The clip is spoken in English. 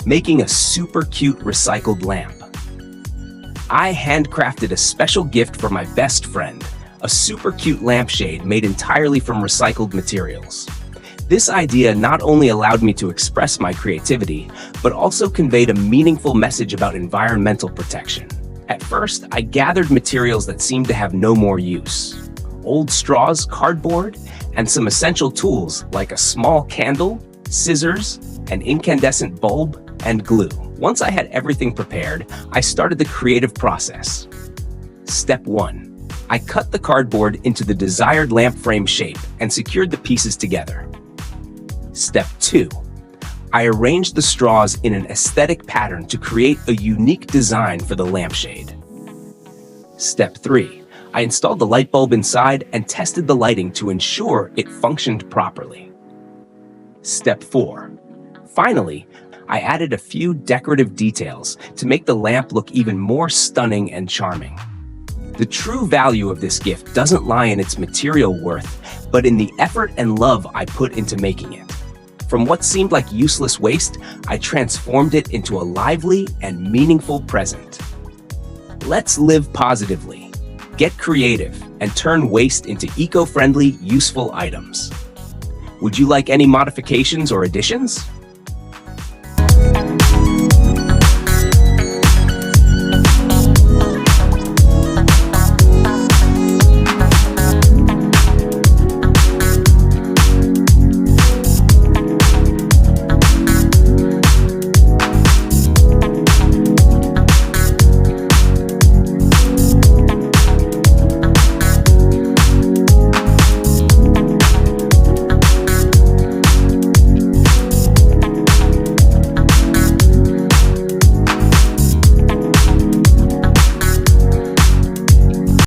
making a super cute recycled lamp. I handcrafted a special gift for my best friend, a super cute lampshade made entirely from recycled materials. This idea not only allowed me to express my creativity, but also conveyed a meaningful message about environmental protection. At first, I gathered materials that seemed to have no more use. Old straws, cardboard, and some essential tools like a small candle, scissors, an incandescent bulb, and glue. Once I had everything prepared, I started the creative process. Step 1. I cut the cardboard into the desired lamp frame shape and secured the pieces together. Step 2. I arranged the straws in an aesthetic pattern to create a unique design for the lampshade. Step 3. I installed the light bulb inside and tested the lighting to ensure it functioned properly. Step 4. Finally, I added a few decorative details to make the lamp look even more stunning and charming. The true value of this gift doesn't lie in its material worth, but in the effort and love I put into making it. From what seemed like useless waste, I transformed it into a lively and meaningful present. Let's live positively, get creative, and turn waste into eco-friendly, useful items. Would you like any modifications or additions?